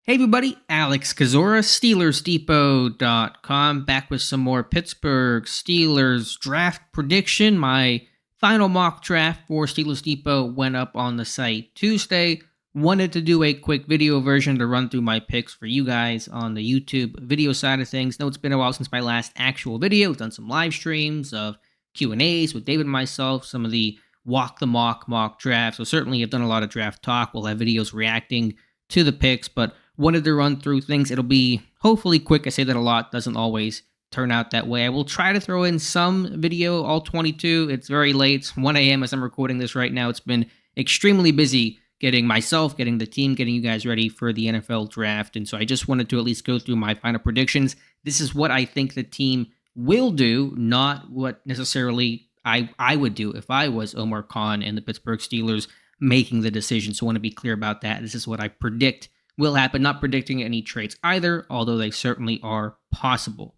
Hey everybody, Alex Kazora, SteelersDepot.com, back with some more Pittsburgh Steelers draft prediction. My final mock draft for Steelers Depot went up on the site Tuesday. Wanted to do a quick video version to run through my picks for you guys on the YouTube video side of things. Know it's been a while since my last actual video. I've done some live streams of Q&As with David and myself, some of the walk the mock drafts. So certainly I've done a lot of draft talk. We'll have videos reacting to the picks, but wanted to run through things. It'll be hopefully quick. I say that a lot. Doesn't always turn out that way. I will try to throw in some video, all 22. It's very late. It's 1 a.m. as I'm recording this right now. It's been extremely busy getting myself, getting the team, getting you guys ready for the NFL draft. And so I just wanted to at least go through my final predictions. This is what I think the team will do, not what necessarily I would do if I was Omar Khan and the Pittsburgh Steelers making the decision. So I want to be clear about that. This is what I predict will happen, not predicting any trades either, although they certainly are possible.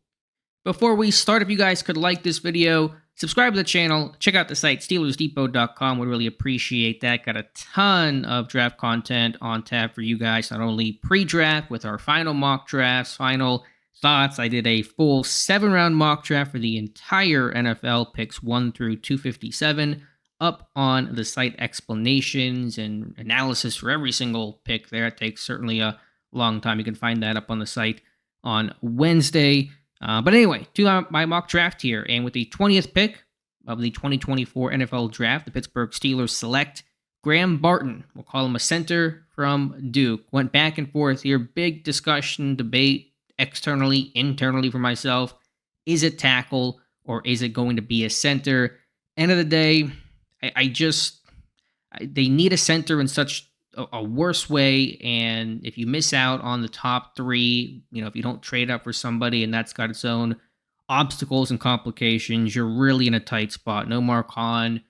Before we start, if you guys could like this video, subscribe to the channel, check out the site, SteelersDepot.com. Would really appreciate that. Got a ton of draft content on tap for you guys, not only pre-draft with our final mock drafts, final thoughts. I did a full 7-round mock draft for the entire NFL, picks 1 through 257. Up on the site, explanations and analysis for every single pick there. It takes certainly a long time. You can find that up on the site on Wednesday. But anyway, to my mock draft here. And with the 20th pick of the 2024 NFL Draft, the Pittsburgh Steelers select Graham Barton. We'll call him a center from Duke. Went back and forth here. Big discussion, debate, externally, internally for myself. Is it tackle or is it going to be a center? End of the day, they need a center in such a worse way. And if you miss out on the top 3, if you don't trade up for somebody and that's got its own obstacles and complications, you're really in a tight spot. Omar Khan,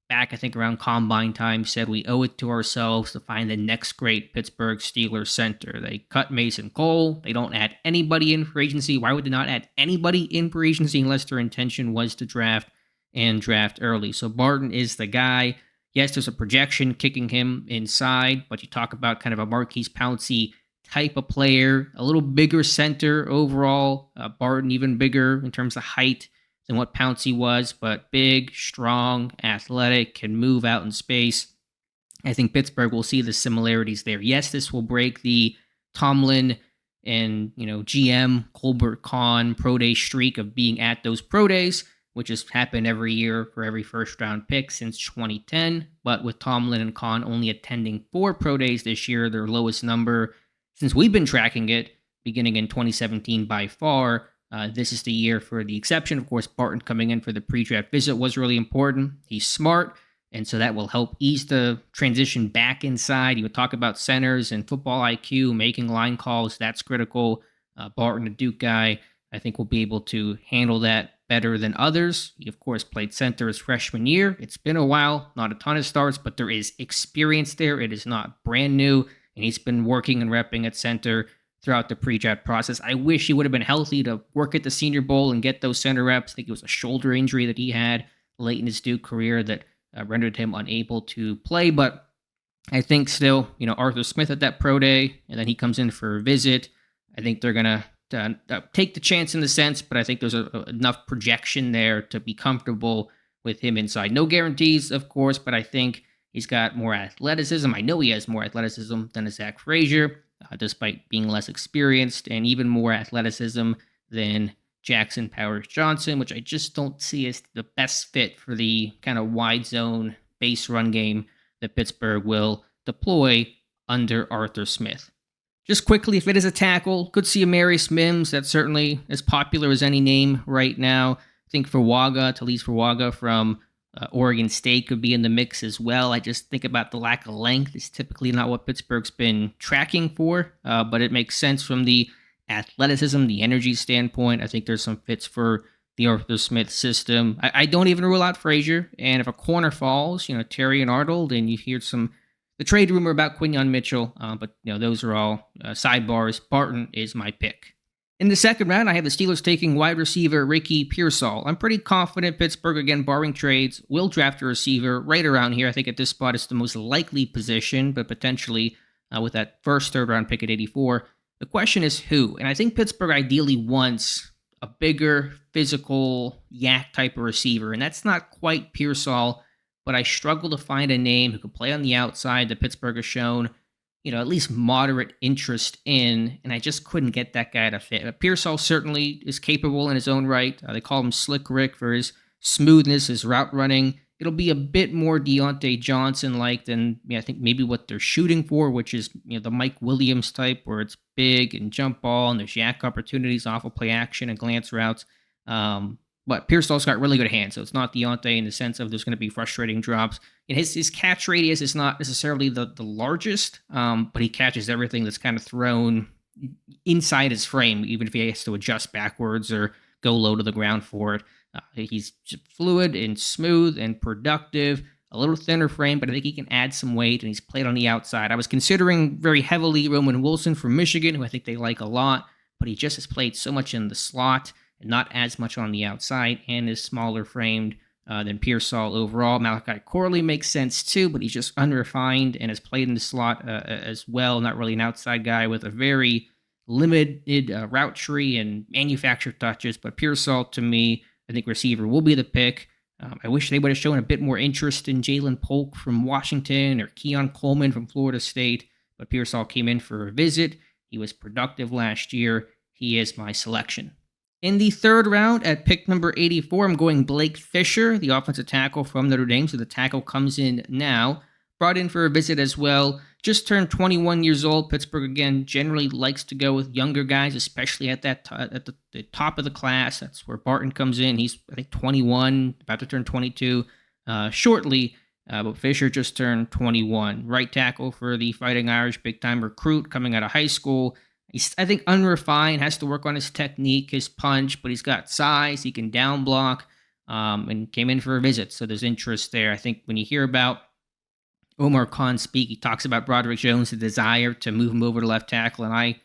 back I think around Combine time, said we owe it to ourselves to find the next great Pittsburgh Steelers center. They cut Mason Cole. They don't add anybody in for agency. Why would they not add anybody in for agency unless their intention was to draft and draft early? So Barton is the guy. Yes, there's a projection kicking him inside, but you talk about kind of a Marquise Pouncey type of player, a little bigger center overall. Barton even bigger in terms of height than what Pouncey was, but big, strong, athletic, can move out in space. I think Pittsburgh will see the similarities there. Yes, this will break the Tomlin and GM Colbert Khan pro day streak of being at those pro days, which has happened every year for every first-round pick since 2010. But with Tomlin and Khan only attending 4 pro days this year, their lowest number since we've been tracking it, beginning in 2017 by far. This is the year for the exception. Of course, Barton coming in for the pre-draft visit was really important. He's smart, and so that will help ease the transition back inside. You would talk about centers and football IQ, making line calls. That's critical. Barton, a Duke guy, I think will be able to handle that better than others. He, of course, played center his freshman year. It's been a while, not a ton of starts, but there is experience there. It is not brand new, and he's been working and repping at center throughout the pre-draft process. I wish he would have been healthy to work at the Senior Bowl and get those center reps. I think it was a shoulder injury that he had late in his Duke career that rendered him unable to play, but I think still, Arthur Smith at that pro day, and then he comes in for a visit. I think they're going to take the chance in the sense, but I think there's enough projection there to be comfortable with him inside. No guarantees, of course, but I think he's got more athleticism. I know he has more athleticism than a Zach Frazier, despite being less experienced, and even more athleticism than Jackson Powers Johnson, which I just don't see as the best fit for the kind of wide zone base run game that Pittsburgh will deploy under Arthur Smith. Just quickly, if it is a tackle, could see Amarius Mims. That's certainly as popular as any name right now. I think Talise Fuaga from Oregon State could be in the mix as well. I just think about the lack of length. It's typically not what Pittsburgh's been tracking for, but it makes sense from the athleticism, the energy standpoint. I think there's some fits for the Arthur Smith system. I don't even rule out Frazier. And if a corner falls, Terry and Arnold, and you hear the trade rumor about Quinyon Mitchell, but those are all sidebars. Barton is my pick. In the second round, I have the Steelers taking wide receiver Ricky Pearsall. I'm pretty confident Pittsburgh, again, barring trades, will draft a receiver right around here. I think at this spot it's the most likely position, but potentially with that first third round pick at 84. The question is who? And I think Pittsburgh ideally wants a bigger, physical, yak type of receiver. And that's not quite Pearsall, but I struggle to find a name who can play on the outside that Pittsburgh has shown, at least moderate interest in. And I just couldn't get that guy to fit. Pearsall certainly is capable in his own right. They call him Slick Rick for his smoothness, his route running. It'll be a bit more Deontay Johnson-like than I think maybe what they're shooting for, which is the Mike Williams type, where it's big and jump ball and there's yak opportunities off of play action and glance routes. But Pearsall's got really good hands, so it's not Deontay in the sense of there's going to be frustrating drops. And his catch radius is not necessarily the largest, but he catches everything that's kind of thrown inside his frame, even if he has to adjust backwards or go low to the ground for it. He's fluid and smooth and productive, a little thinner frame, but I think he can add some weight, and he's played on the outside. I was considering very heavily Roman Wilson from Michigan, who I think they like a lot, but he just has played so much in the slot and not as much on the outside, and is smaller framed than Pearsall overall. Malachi Corley makes sense too, but he's just unrefined and has played in the slot as well. Not really an outside guy with a very limited route tree and manufactured touches, but Pearsall to me, I think receiver will be the pick. I wish they would have shown a bit more interest in Jalen Polk from Washington or Keon Coleman from Florida State, but Pearsall came in for a visit. He was productive last year. He is my selection. In the third round at pick number 84, I'm going Blake Fisher, the offensive tackle from Notre Dame. So the tackle comes in now. Brought in for a visit as well. Just turned 21 years old. Pittsburgh, again, generally likes to go with younger guys, especially at the top of the class. That's where Barton comes in. He's, I think, 21, about to turn 22 shortly. But Fisher just turned 21. Right tackle for the Fighting Irish, big-time recruit coming out of high school. He's, I think, unrefined, has to work on his technique, his punch, but he's got size. He can down block, and came in for a visit. So there's interest there. I think when you hear about Omar Khan speak, he talks about Broderick Jones' desire to move him over to left tackle, and I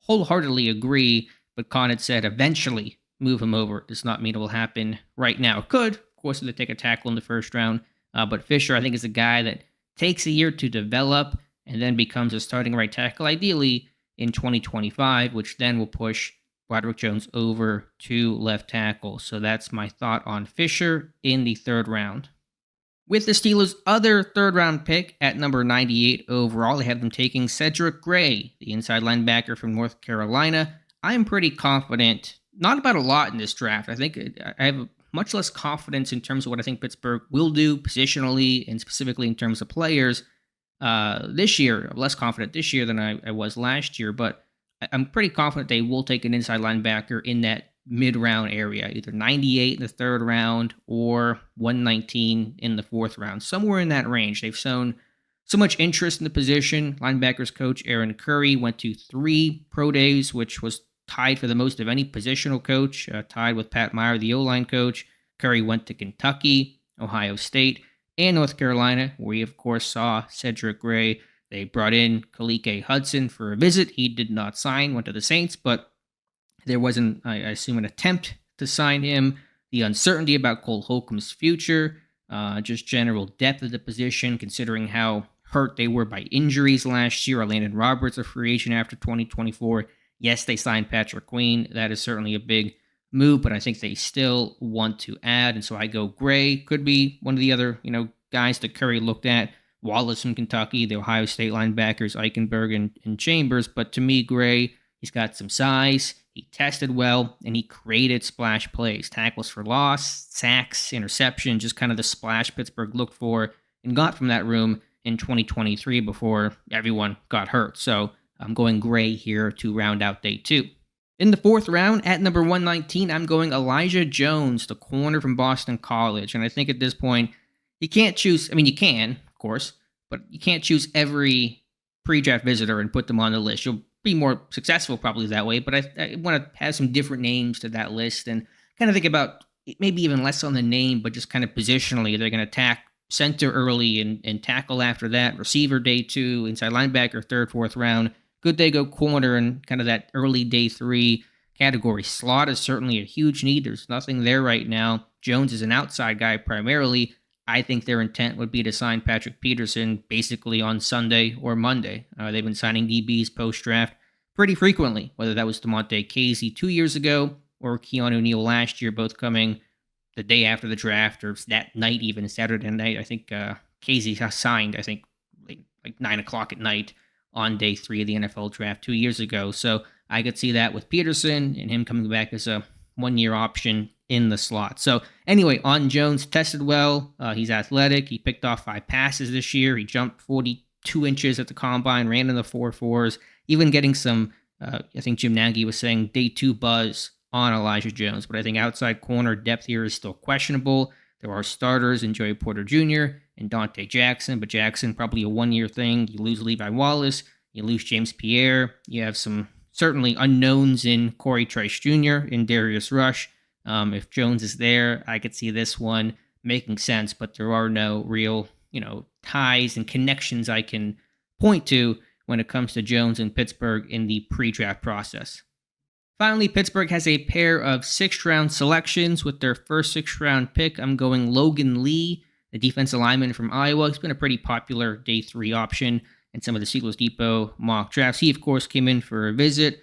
wholeheartedly agree. But Khan had said eventually move him over. It does not mean it will happen right now. It could, of course, if they take a tackle in the first round. But Fisher, I think, is a guy that takes a year to develop and then becomes a starting right tackle, ideally in 2025, which then will push Broderick Jones over to left tackle. So that's my thought on Fisher in the third round. With the Steelers' other third-round pick at number 98 overall, they have them taking Cedric Gray, the inside linebacker from North Carolina. I am pretty confident, not about a lot in this draft. I think I have much less confidence in terms of what I think Pittsburgh will do positionally and specifically in terms of players this year. I'm less confident this year than I was last year, but I'm pretty confident they will take an inside linebacker in that mid-round area, either 98 in the third round or 119 in the fourth round, somewhere in that range. They've shown so much interest in the position. Linebackers coach Aaron Curry went to 3 pro days, which was tied for the most of any positional coach, tied with Pat Meyer, the O-line coach. Curry went to Kentucky, Ohio State, and North Carolina, where we, of course, saw Cedric Gray. They brought in Kalike Hudson for a visit. He did not sign, went to the Saints, but there wasn't, I assume, an attempt to sign him. The uncertainty about Cole Holcomb's future, just general depth of the position, considering how hurt they were by injuries last year. Landon Roberts, a free agent after 2024. Yes, they signed Patrick Queen. That is certainly a big move, but I think they still want to add. And so I go Gray. Could be one of the other, guys that Curry looked at. Wallace from Kentucky, the Ohio State linebackers, Eichenberg and Chambers. But to me, Gray, he's got some size. He tested well, and he created splash plays. Tackles for loss, sacks, interception, just kind of the splash Pittsburgh looked for and got from that room in 2023 before everyone got hurt. So I'm going Gray here to round out day 2. In the fourth round, at number 119, I'm going Elijah Jones, the corner from Boston College. And I think at this point, you can't choose, you can, of course, but you can't choose every pre-draft visitor and put them on the list. You'll be more successful probably that way, but I want to have some different names to that list and kind of think about maybe even less on the name, but just kind of positionally. They're going to attack center early and tackle after that, receiver day 2, inside linebacker third, fourth round. Good day go corner and kind of that early day 3 category. Slot is certainly a huge need. There's nothing there right now. Jones is an outside guy primarily. I think their intent would be to sign Patrick Peterson basically on Sunday or Monday. They've been signing DBs post-draft pretty frequently, whether that was DeMonte Casey 2 years ago or Keanu Neal last year, both coming the day after the draft or that night, even Saturday night. I think Casey signed, I think, like 9 o'clock at night on day 3 of the NFL draft 2 years ago. So I could see that with Peterson and him coming back as a 1-year option in the slot. So anyway, on Jones, tested well. He's athletic. He picked off 5 passes this year. He jumped 42 inches at the combine, ran in the 4.4s, even getting some, I think Jim Nagy was saying, day 2 buzz on Elijah Jones. But I think outside corner depth here is still questionable. There are starters in Joey Porter Jr. and Dante Jackson, but Jackson probably a 1-year thing. You lose Levi Wallace. You lose James Pierre. You have some certainly unknowns in Corey Trice Jr. and Darius Rush. If Jones is there, I could see this one making sense, but there are no real, ties and connections I can point to when it comes to Jones and Pittsburgh in the pre-draft process. Finally, Pittsburgh has a pair of 6th-round selections with their first 6th-round pick. I'm going Logan Lee, the defensive lineman from Iowa. He's been a pretty popular day 3 option in some of the Steelers Depot mock drafts. He, of course, came in for a visit.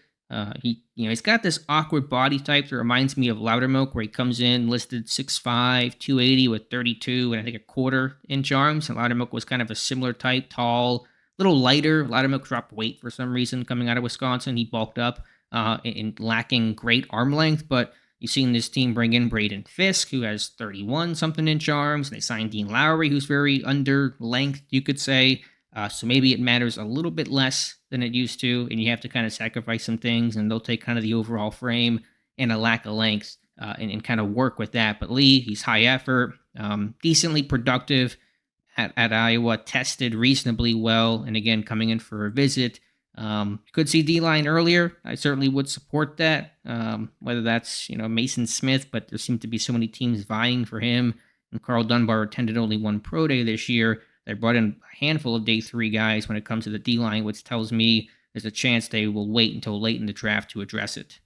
He's got this awkward body type that reminds me of Loudermilk, where he comes in listed 6'5", 280 with 32 and I think a 1/4 inch arms. And Loudermilk was kind of a similar type, tall, a little lighter. Loudermilk dropped weight for some reason coming out of Wisconsin. He bulked up and lacking great arm length, but you've seen this team bring in Braden Fisk, who has 31-something inch arms. And they signed Dean Lowry, who's very under length, you could say. So maybe it matters a little bit less than it used to, and you have to kind of sacrifice some things, and they'll take kind of the overall frame and a lack of length and kind of work with that. But Lee, he's high effort, decently productive at Iowa, tested reasonably well, and again, coming in for a visit. Could see D-line earlier. I certainly would support that, whether that's, Mason Smith, but there seem to be so many teams vying for him, and Carl Dunbar attended only 1 pro day this year. They brought in a handful of day 3 guys when it comes to the D-line, which tells me there's a chance they will wait until late in the draft to address it.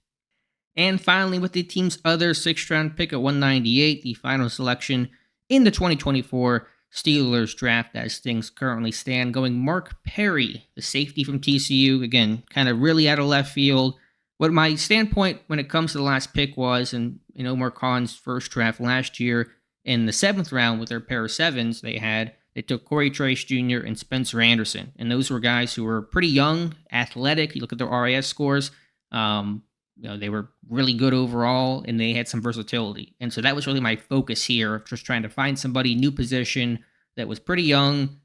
And finally, with the team's other 6th-round pick at 198, the final selection in the 2024 Steelers draft as things currently stand, going Mark Perry, the safety from TCU. Again, kind of really out of left field. What my standpoint when it comes to the last pick was, and Omar Khan's first draft last year, in the 7th round with their pair of 7s they took Corey Trice Jr. and Spencer Anderson. And those were guys who were pretty young, athletic. You look at their RAS scores. They were really good overall, and they had some versatility. And so that was really my focus here, of just trying to find somebody, new position, that was pretty young,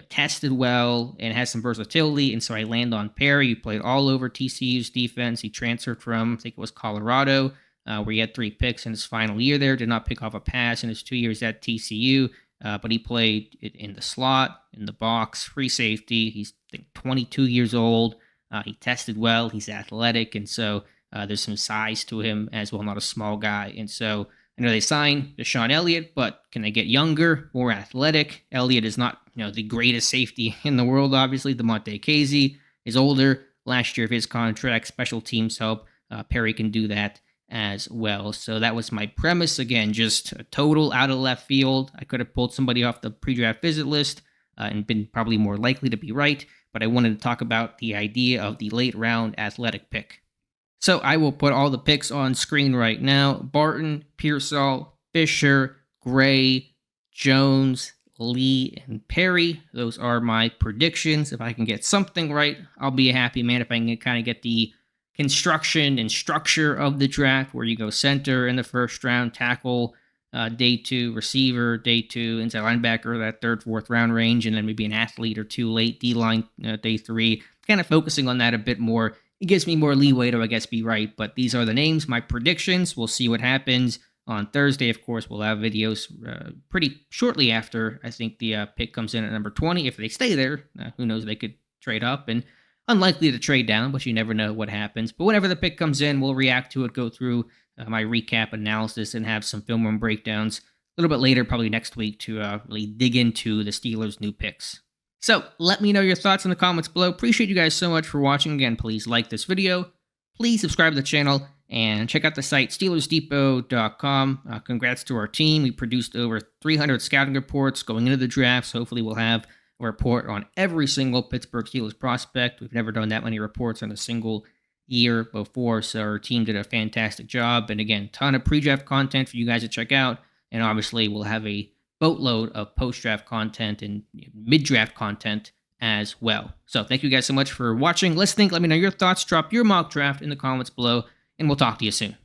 tested well, and has some versatility. And so I land on Perry. He played all over TCU's defense. He transferred from, I think it was Colorado, where he had 3 picks in his final year there. Did not pick off a pass in his 2 years at TCU. But he played in the slot, in the box, free safety. He's, I think, 22 years old. He tested well. He's athletic. And so there's some size to him as well, not a small guy. And so I know they signed Deshaun Elliott, but can they get younger, more athletic? Elliott is not, the greatest safety in the world, obviously. DeMonte Casey is older. Last year of his contract, special teams help. Perry can do that as well. So that was my premise. Again, just a total out of left field. I could have pulled somebody off the pre-draft visit list and been probably more likely to be right, but I wanted to talk about the idea of the late round athletic pick. So I will put all the picks on screen right now. Barton, Pearsall, Fisher, Gray, Jones, Lee, and Perry. Those are my predictions. If I can get something right, I'll be a happy man. If I can kind of get the construction and structure of the draft, where you go center in the 1st round, tackle day 2, receiver day 2, inside linebacker that 3rd, 4th round range, and then maybe an athlete or 2 late, D-line day 3. Kind of focusing on that a bit more. It gives me more leeway to, I guess, be right. But these are the names, my predictions. We'll see what happens on Thursday. Of course, we'll have videos pretty shortly after I think the pick comes in at number 20. If they stay there, who knows? They could trade up, and unlikely to trade down, but you never know what happens. But whenever the pick comes in, we'll react to it, go through my recap analysis, and have some film room breakdowns a little bit later, probably next week, to really dig into the Steelers' new picks. So let me know your thoughts in the comments below. Appreciate you guys so much for watching. Again, please like this video. Please subscribe to the channel And check out the site SteelersDepot.com. Congrats to our team. We produced over 300 scouting reports going into the draft. So hopefully we'll have a report on every single Pittsburgh Steelers prospect. We've never done that many reports on a single year before. So our team did a fantastic job. And again, ton of pre-draft content for you guys to check out. And obviously we'll have a boatload of post-draft content and mid-draft content as well. So thank you guys so much for watching, listening. Let me know your thoughts. Drop your mock draft in the comments below, and we'll talk to you soon.